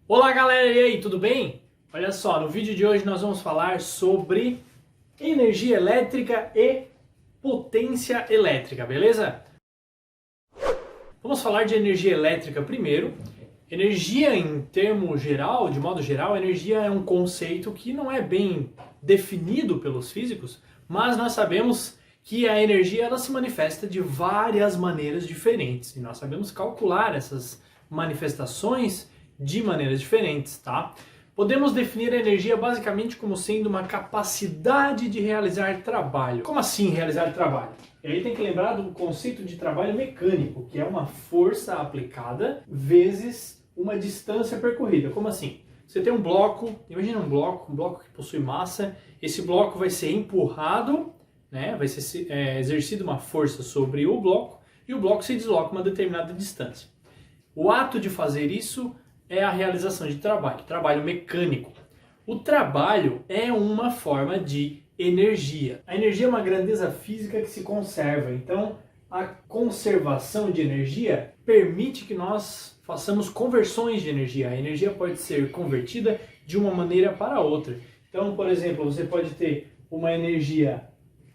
Olá galera, e aí, tudo bem? Olha só, no vídeo de hoje nós vamos falar sobre energia elétrica e potência elétrica, beleza? Vamos falar de energia elétrica primeiro. Energia em termo geral, de modo geral, energia é um conceito que não é bem definido pelos físicos, mas nós sabemos que a energia ela se manifesta de várias maneiras diferentes e nós sabemos calcular essas manifestações de maneiras diferentes, tá? Podemos definir a energia basicamente como sendo uma capacidade de realizar trabalho. Como assim realizar trabalho? E aí tem que lembrar do conceito de trabalho mecânico, que é uma força aplicada vezes uma distância percorrida. Como assim? Você tem um bloco, imagina um bloco que possui massa, esse bloco vai ser empurrado, né? Vai ser exercida uma força sobre o bloco e o bloco se desloca uma determinada distância. O ato de fazer isso é a realização de trabalho mecânico. O trabalho é uma forma de energia. A energia é uma grandeza física que se conserva, então a conservação de energia permite que nós façamos conversões de energia. A energia pode ser convertida de uma maneira para outra. Então, por exemplo, você pode ter uma energia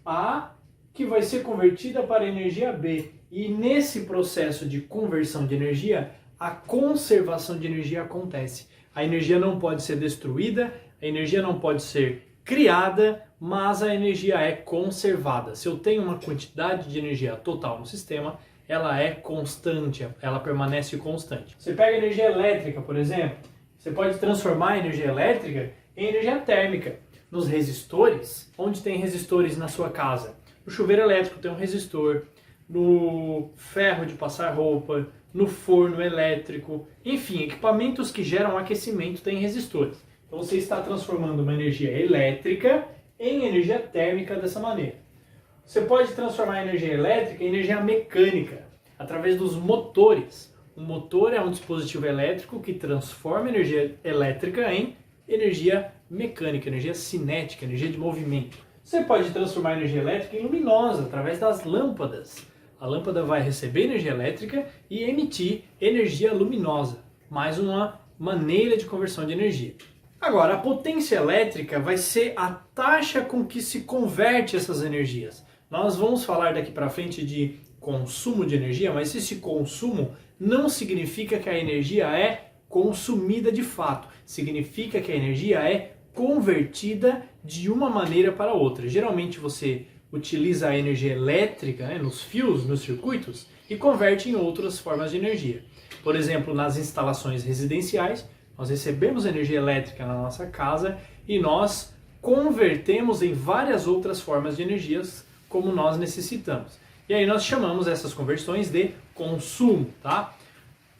A que vai ser convertida para a energia B. E nesse processo de conversão de energia, a conservação de energia acontece. A energia não pode ser destruída, a energia não pode ser criada, mas a energia é conservada. Se eu tenho uma quantidade de energia total no sistema, ela é constante, ela permanece constante. Você pega a energia elétrica, por exemplo, você pode transformar a energia elétrica em energia térmica. Nos resistores, onde tem resistores na sua casa? No chuveiro elétrico tem um resistor, no ferro de passar roupa, no forno elétrico, enfim, equipamentos que geram aquecimento têm resistores. Então você está transformando uma energia elétrica em energia térmica dessa maneira. Você pode transformar a energia elétrica em energia mecânica, através dos motores. Um motor é um dispositivo elétrico que transforma a energia elétrica em energia mecânica, energia cinética, energia de movimento. Você pode transformar a energia elétrica em luminosa, através das lâmpadas. A lâmpada vai receber energia elétrica e emitir energia luminosa, mais uma maneira de conversão de energia. Agora, a potência elétrica vai ser a taxa com que se converte essas energias. Nós vamos falar daqui para frente de consumo de energia, mas esse consumo não significa que a energia é consumida de fato. Significa que a energia é convertida de uma maneira para outra. Geralmente você utiliza a energia elétrica, né, nos fios, nos circuitos, e converte em outras formas de energia. Por exemplo, nas instalações residenciais, nós recebemos energia elétrica na nossa casa e nós convertemos em várias outras formas de energias como nós necessitamos. E aí nós chamamos essas conversões de consumo, tá?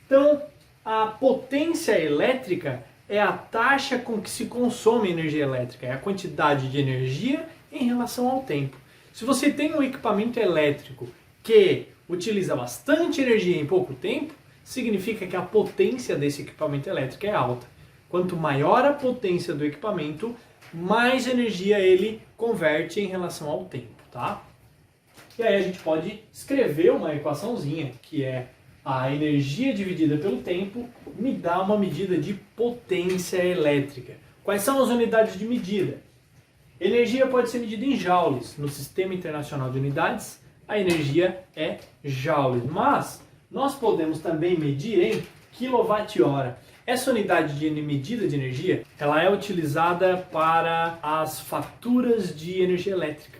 Então, a potência elétrica é a taxa com que se consome energia elétrica, é a quantidade de energia em relação ao tempo. Se você tem um equipamento elétrico que utiliza bastante energia em pouco tempo, significa que a potência desse equipamento elétrico é alta. Quanto maior a potência do equipamento, mais energia ele converte em relação ao tempo, tá? E aí a gente pode escrever uma equaçãozinha, que é a energia dividida pelo tempo me dá uma medida de potência elétrica. Quais são as unidades de medida? Energia pode ser medida em joules. No Sistema Internacional de Unidades, a energia é joules. Mas nós podemos também medir em quilowatt-hora. Essa unidade de medida de energia, ela é utilizada para as faturas de energia elétrica,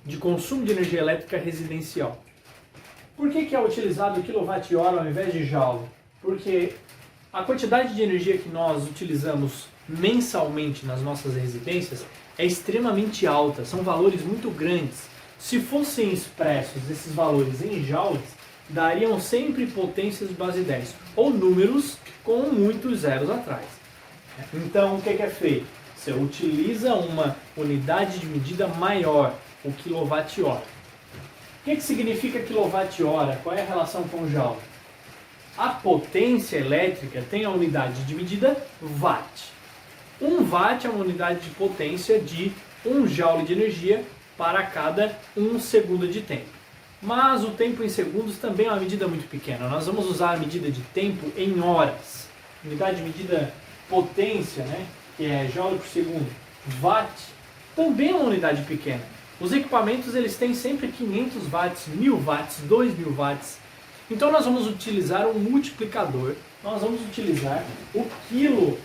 de consumo de energia elétrica residencial. Por que é utilizado o quilowatt-hora ao invés de joule? Porque a quantidade de energia que nós utilizamos mensalmente nas nossas residências é extremamente alta, são valores muito grandes. Se fossem expressos esses valores em joules, dariam sempre potências base 10, ou números com muitos zeros atrás. Então, o que é feito? Você utiliza uma unidade de medida maior, o quilowatt-hora. O que significa quilowatt-hora? Qual é a relação com o joule? A potência elétrica tem a unidade de medida watt. 1 watt é uma unidade de potência de 1 joule de energia para cada 1 segundo de tempo. Mas o tempo em segundos também é uma medida muito pequena. Nós vamos usar a medida de tempo em horas. Unidade de medida potência, né, que é joule por segundo, watt, também é uma unidade pequena. Os equipamentos eles têm sempre 500 watts, 1000 watts, 2000 watts. Então nós vamos utilizar um multiplicador, nós vamos utilizar o quilo,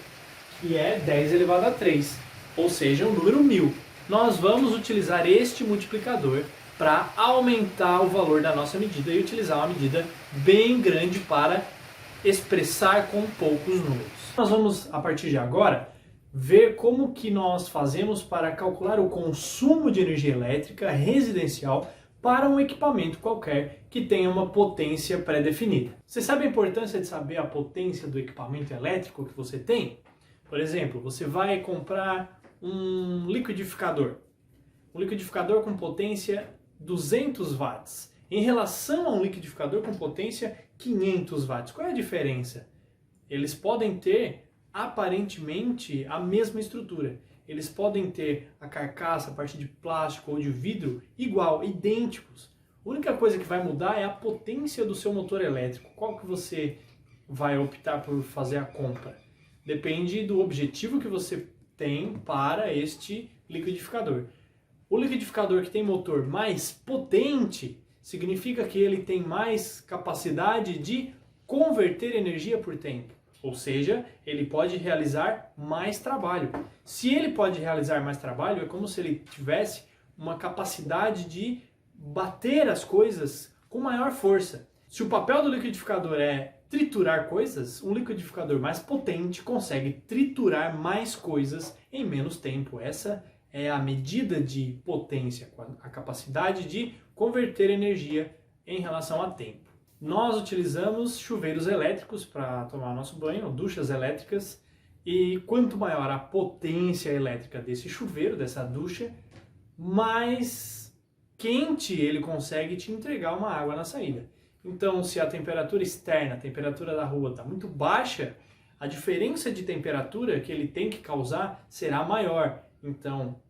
que é 10 elevado a 3, ou seja, o número 1000. Nós vamos utilizar este multiplicador para aumentar o valor da nossa medida e utilizar uma medida bem grande para expressar com poucos números. Nós vamos, a partir de agora, ver como que nós fazemos para calcular o consumo de energia elétrica residencial para um equipamento qualquer que tenha uma potência pré-definida. Você sabe a importância de saber a potência do equipamento elétrico que você tem? Por exemplo, você vai comprar um liquidificador. Um liquidificador com potência 200 watts em relação a um liquidificador com potência 500 watts. Qual é a diferença? Eles podem ter aparentemente a mesma estrutura. Eles podem ter a carcaça, a parte de plástico ou de vidro igual, idênticos. A única coisa que vai mudar é a potência do seu motor elétrico. Qual que você vai optar por fazer a compra? Depende do objetivo que você tem para este liquidificador. O liquidificador que tem motor mais potente significa que ele tem mais capacidade de converter energia por tempo. Ou seja, ele pode realizar mais trabalho. Se ele pode realizar mais trabalho, é como se ele tivesse uma capacidade de bater as coisas com maior força. Se o papel do liquidificador é triturar coisas, um liquidificador mais potente consegue triturar mais coisas em menos tempo. Essa é a medida de potência, a capacidade de converter energia em relação a tempo. Nós utilizamos chuveiros elétricos para tomar nosso banho, duchas elétricas, e quanto maior a potência elétrica desse chuveiro, dessa ducha, mais quente ele consegue te entregar uma água na saída. Então, se a temperatura externa, a temperatura da rua está muito baixa, a diferença de temperatura que ele tem que causar será maior. Então,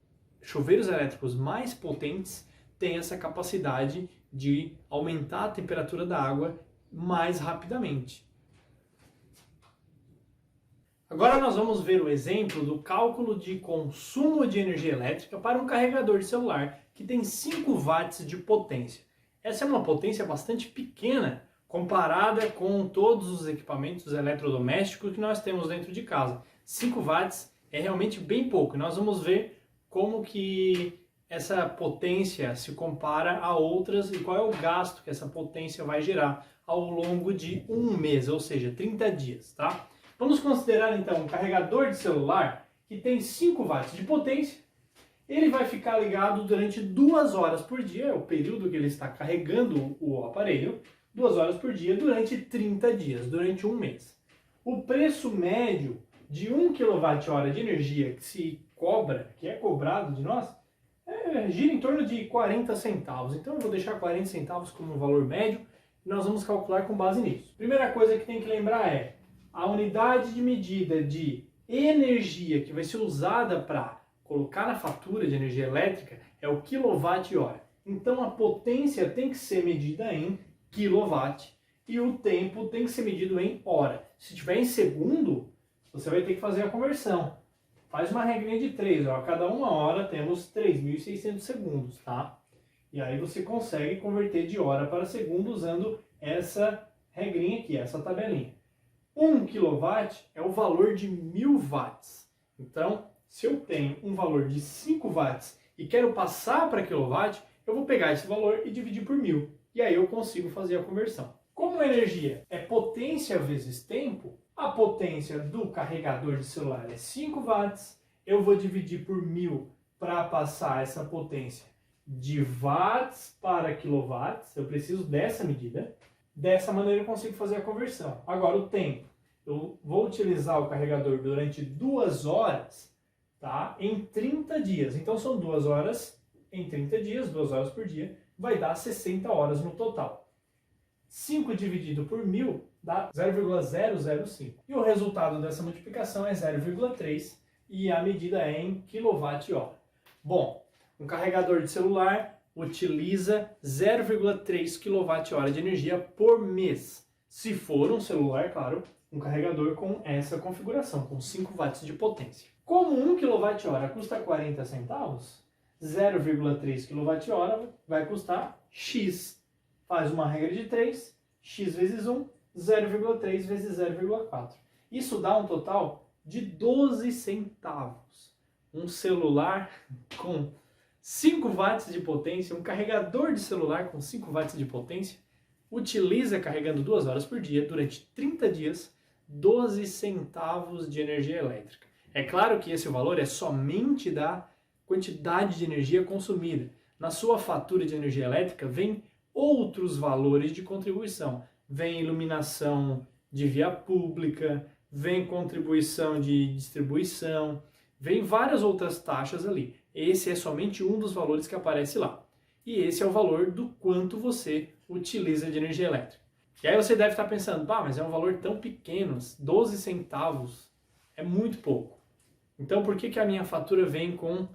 chuveiros elétricos mais potentes têm essa capacidade de aumentar a temperatura da água mais rapidamente. Agora nós vamos ver o exemplo do cálculo de consumo de energia elétrica para um carregador de celular que tem 5 watts de potência. Essa é uma potência bastante pequena comparada com todos os equipamentos eletrodomésticos que nós temos dentro de casa. 5 watts é realmente bem pouco. Nós vamos ver como que essa potência se compara a outras e qual é o gasto que essa potência vai gerar ao longo de um mês, ou seja, 30 dias, tá? Vamos considerar então um carregador de celular que tem 5 watts de potência. Ele vai ficar ligado durante 2 horas por dia, é o período que ele está carregando o aparelho, 2 horas por dia durante 30 dias, durante um mês. O preço médio de 1 kWh de energia que se cobra, que é cobrado de nós, gira em torno de 40 centavos. Então eu vou deixar 40 centavos como valor médio e nós vamos calcular com base nisso. Primeira coisa que tem que lembrar é a unidade de medida de energia que vai ser usada para colocar na fatura de energia elétrica é o quilowatt-hora. Então a potência tem que ser medida em quilowatt e o tempo tem que ser medido em hora. Se tiver em segundo, você vai ter que fazer a conversão. Faz uma regrinha de 3, ó. A cada 1 hora temos 3.600 segundos, tá? E aí você consegue converter de hora para segundo usando essa regrinha aqui, essa tabelinha. 1 kW é o valor de 1000 watts. Então, se eu tenho um valor de 5 watts e quero passar para quilowatt, eu vou pegar esse valor e dividir por 1000. E aí eu consigo fazer a conversão. Como a energia é potência vezes tempo, a potência do carregador de celular é 5 watts, eu vou dividir por 1000 para passar essa potência de watts para quilowatts, eu preciso dessa medida. Dessa maneira eu consigo fazer a conversão. Agora o tempo, eu vou utilizar o carregador durante 2 horas, tá? Em 30 dias. Então são 2 horas em 30 dias, 2 horas por dia, vai dar 60 horas no total. 5 dividido por 1000 dá 0,005. E o resultado dessa multiplicação é 0,3 e a medida é em quilowatt-hora. Bom, um carregador de celular utiliza 0,3 kWh de energia por mês. Se for um celular, claro, um carregador com essa configuração, com 5 watts de potência. Como 1 kWh custa 40 centavos, 0,3 kWh vai custar X. Faz uma regra de 3, X vezes 1, 0,3 vezes 0,4. Isso dá um total de 12 centavos. Um celular com 5 watts de potência, um carregador de celular com 5 watts de potência, utiliza carregando 2 horas por dia, durante 30 dias, 12 centavos de energia elétrica. É claro que esse valor é somente da quantidade de energia consumida. Na sua fatura de energia elétrica vem outros valores de contribuição. Vem iluminação de via pública, vem contribuição de distribuição, vem várias outras taxas ali. Esse é somente um dos valores que aparece lá. E esse é o valor do quanto você utiliza de energia elétrica. E aí você deve estar pensando, mas é um valor tão pequeno, 12 centavos, é muito pouco. Então por que a minha fatura vem com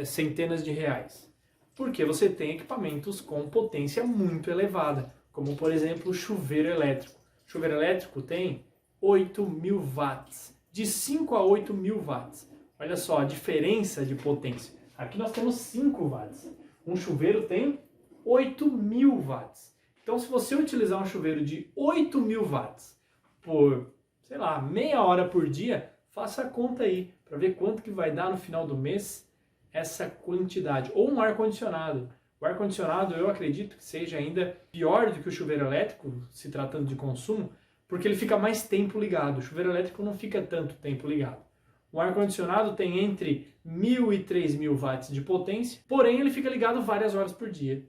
centenas de reais? Porque você tem equipamentos com potência muito elevada, como por exemplo o chuveiro elétrico. O chuveiro elétrico tem 8.000 watts, de 5 a 8.000 watts. Olha só a diferença de potência. Aqui nós temos 5 watts. Um chuveiro tem 8.000 watts. Então, se você utilizar um chuveiro de 8.000 watts por, sei lá, meia hora por dia, faça a conta aí para ver quanto que vai dar no final do mês essa quantidade. Ou um ar-condicionado. O ar-condicionado eu acredito que seja ainda pior do que o chuveiro elétrico, se tratando de consumo, porque ele fica mais tempo ligado. O chuveiro elétrico não fica tanto tempo ligado. O ar-condicionado tem entre 1.000 e 3.000 watts de potência, porém ele fica ligado várias horas por dia.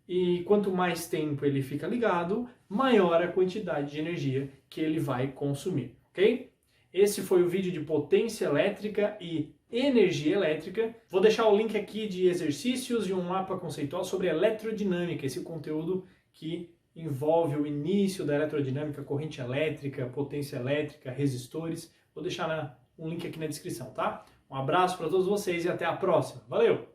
E quanto mais tempo ele fica ligado, maior a quantidade de energia que ele vai consumir, ok? Esse foi o vídeo de potência elétrica e energia elétrica. Vou deixar o link aqui de exercícios e um mapa conceitual sobre eletrodinâmica, esse conteúdo que envolve o início da eletrodinâmica, corrente elétrica, potência elétrica, resistores. Vou deixar um link aqui na descrição, tá? Um abraço para todos vocês e até a próxima. Valeu!